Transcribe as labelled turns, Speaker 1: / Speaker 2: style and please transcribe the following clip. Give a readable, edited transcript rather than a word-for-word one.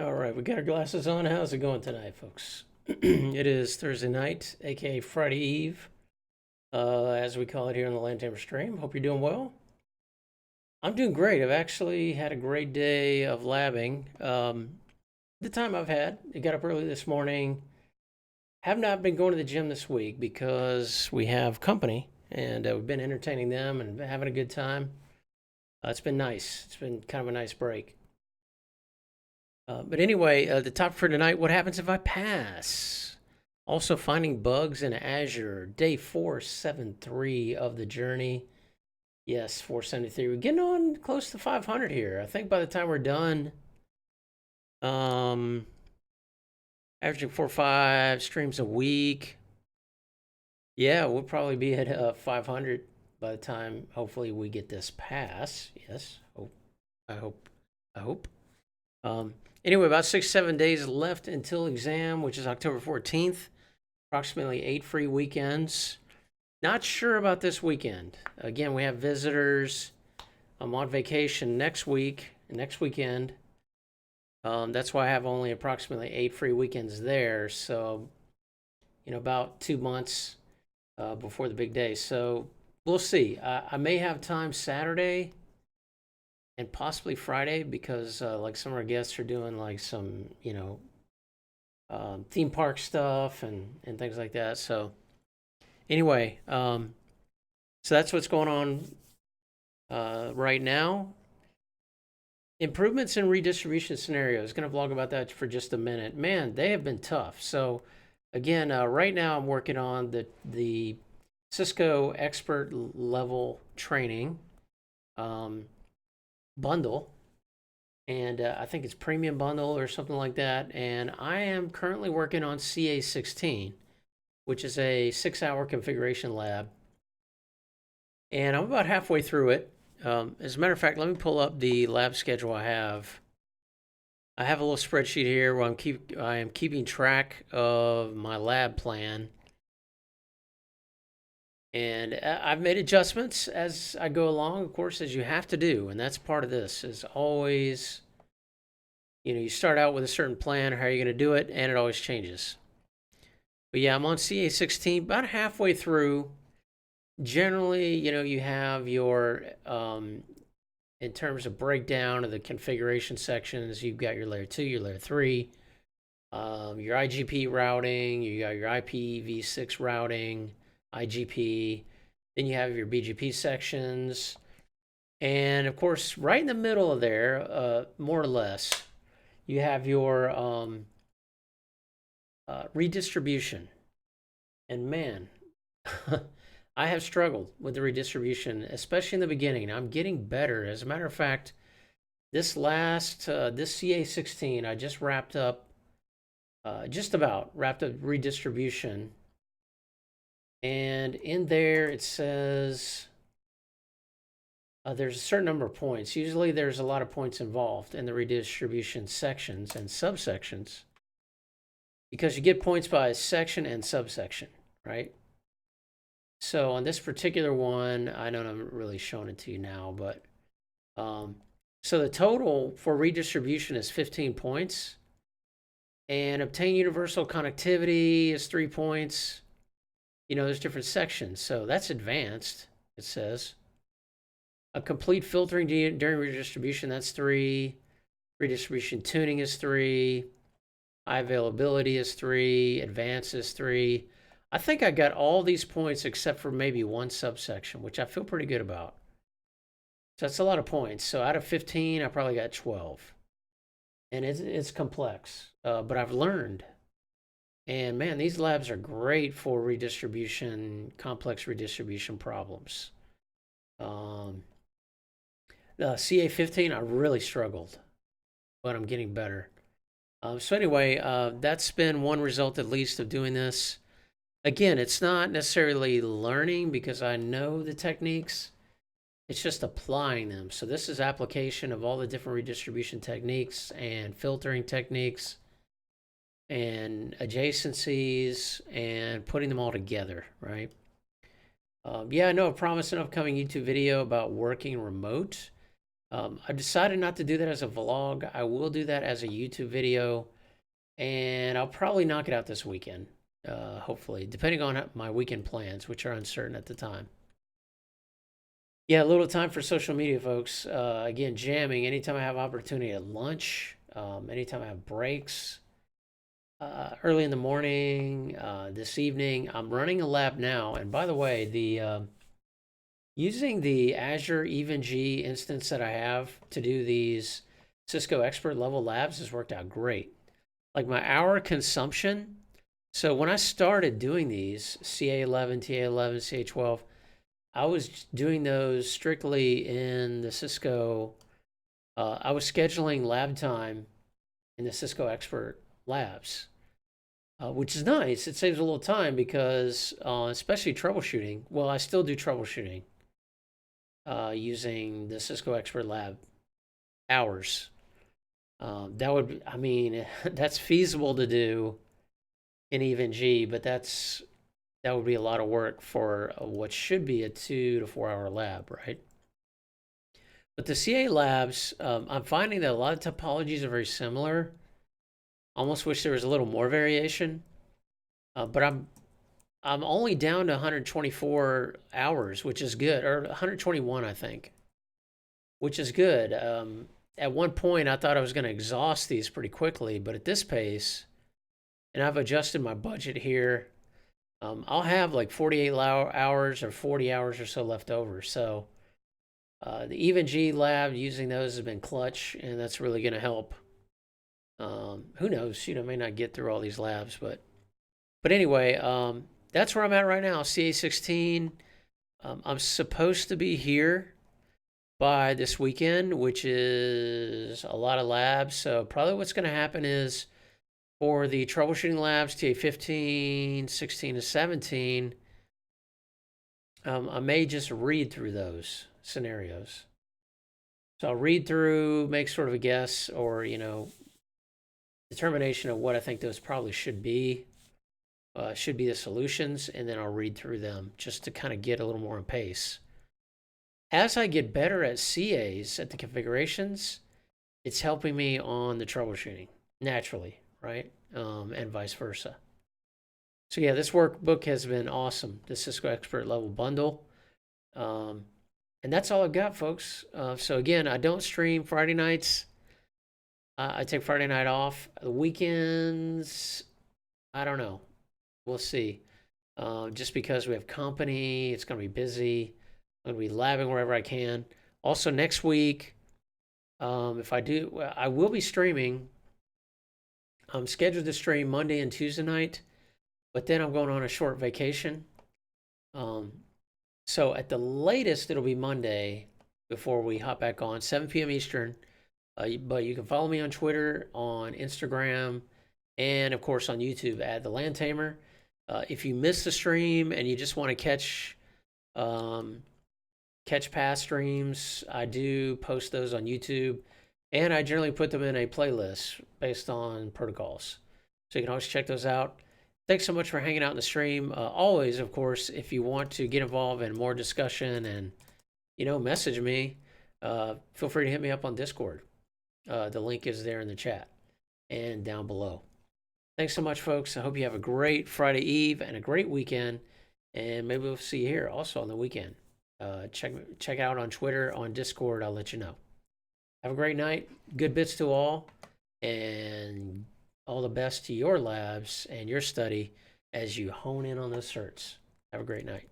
Speaker 1: All right, we got our glasses on. How's it going tonight, folks? It is Thursday night, aka Friday Eve, as we call it here on the Land Tamper stream. Hope you're doing well. I'm doing great. I've actually had a great day of labbing. The time I've had, I got up early this morning. Have not been going to the gym this week because we have company and we've been entertaining them and having a good time. It's been nice. It's been kind of a nice break. But anyway, the top for tonight, what happens if I pass? Also finding bugs in Azure, day 473 of the journey. Yes, 473. We're getting on close to 500 here. I think by the time we're done, um, averaging 4 or 5 streams a week. Yeah, we'll probably be at 500 by the time, hopefully, we get this pass. Yes, I hope, I hope. Anyway, about 6, 7 days left until exam, which is October 14th. Approximately 8 free weekends. Not sure about this weekend. Again, we have visitors. I'm on vacation next weekend. That's why I have only approximately 8 free weekends there. So, about 2 months before the big day. So we'll see. I may have time Saturday and possibly Friday because like some of our guests are doing like some, theme park stuff and things like that. So anyway, so that's what's going on right now. Improvements in redistribution scenarios. Going to vlog about that for just a minute. Man, they have been tough. So again, right now I'm working on the Cisco expert level training bundle, and I think it's premium bundle or something like that. And I am currently working on CA16, which is a 6-hour configuration lab, and I'm about halfway through it. As a matter of fact, let me pull up the lab schedule I have. I have a little spreadsheet here where I am keeping track of my lab plan. And I've made adjustments as I go along, of course, as you have to do. And that's part of this, is always, you start out with a certain plan, how you're going to do it, and it always changes. But yeah, I'm on CA16, about halfway through. Generally, you have your, in terms of breakdown of the configuration sections, you've got your layer 2, your layer 3, your IGP routing, you got your IPv6 routing, IGP, then you have your BGP sections, and of course, right in the middle of there, more or less, you have your redistribution. And man, I have struggled with the redistribution, especially in the beginning. I'm getting better. As a matter of fact, this CA16, I just wrapped up, just about wrapped up redistribution. And in there, it says there's a certain number of points. Usually there's a lot of points involved in the redistribution sections and subsections because you get points by section and subsection, right? So on this particular one, I know I'm really showing it to you now, but so the total for redistribution is 15 points. And obtain universal connectivity is 3 points. There's different sections. So that's advanced, it says. A complete filtering during redistribution, that's 3. Redistribution tuning is 3. High availability is 3. Advanced is 3. I think I got all these points except for maybe one subsection, which I feel pretty good about. So that's a lot of points. So out of 15, I probably got 12. And it's complex, but I've learned. And man, these labs are great for redistribution, complex redistribution problems. The CA15, I really struggled, but I'm getting better. So anyway, that's been one result at least of doing this. Again, it's not necessarily learning because I know the techniques. It's just applying them. So this is application of all the different redistribution techniques and filtering techniques and adjacencies and putting them all together, right? Yeah, I know I promised an upcoming YouTube video about working remote. I decided not to do that as a vlog. I will do that as a YouTube video, and I'll probably knock it out this weekend, hopefully, depending on my weekend plans, which are uncertain at the time. Yeah, a little time for social media, folks. Again, jamming anytime I have opportunity at lunch, anytime I have breaks, early in the morning, this evening. I'm running a lab now, and by the way, the using the Azure EvenG instance that I have to do these Cisco expert level labs has worked out great. Like my hour consumption. So when I started doing these CA11, TA11, CA12, I was doing those strictly in the Cisco. I was scheduling lab time in the Cisco expert labs, which is nice. It saves a little time because, especially troubleshooting. Well, I still do troubleshooting using the Cisco expert lab hours. That would, I mean, that's feasible to do in EvenG, but that would be a lot of work for what should be a 2 to 4 hour lab, right? But the CA labs, I'm finding that a lot of topologies are very similar. Almost wish there was a little more variation, but I'm only down to 124 hours, which is good, or 121, I think, which is good. At one point, I thought I was going to exhaust these pretty quickly, but at this pace, and I've adjusted my budget here, I'll have like 48 hours or 40 hours or so left over. So the EvenG lab, using those has been clutch, and that's really going to help. Who knows? I may not get through all these labs, but anyway, that's where I'm at right now. CA16. I'm supposed to be here by this weekend, which is a lot of labs. So probably what's going to happen is for the troubleshooting labs, TA15, 16, and 17, I may just read through those scenarios. So I'll read through, make sort of a guess or, determination of what I think those probably should be the solutions, and then I'll read through them just to kind of get a little more in pace. As I get better at CAs, at the configurations, it's helping me on the troubleshooting naturally, right? And vice versa. So yeah, this workbook has been awesome, the Cisco Expert Level Bundle. And that's all I've got, folks. So again, I don't stream Friday nights. I take Friday night off. The weekends, I don't know. We'll see. Just because we have company, it's going to be busy. I'm going to be labbing wherever I can. Also, next week, if I do, I will be streaming. I'm scheduled to stream Monday and Tuesday night, but then I'm going on a short vacation. So at the latest, it'll be Monday before we hop back on, 7 p.m. Eastern. But you can follow me on Twitter, on Instagram, and of course on YouTube at The Land Tamer. If you missed the stream and you just want to catch past streams, I do post those on YouTube, and I generally put them in a playlist based on protocols. So you can always check those out. Thanks so much for hanging out in the stream. Always, of course, if you want to get involved in more discussion and, message me, feel free to hit me up on Discord. The link is there in the chat and down below. Thanks so much, folks. I hope you have a great Friday Eve and a great weekend. And maybe we'll see you here also on the weekend. Check it out on Twitter, on Discord. I'll let you know. Have a great night. Good bits to all. And all the best to your labs and your study as you hone in on those certs. Have a great night.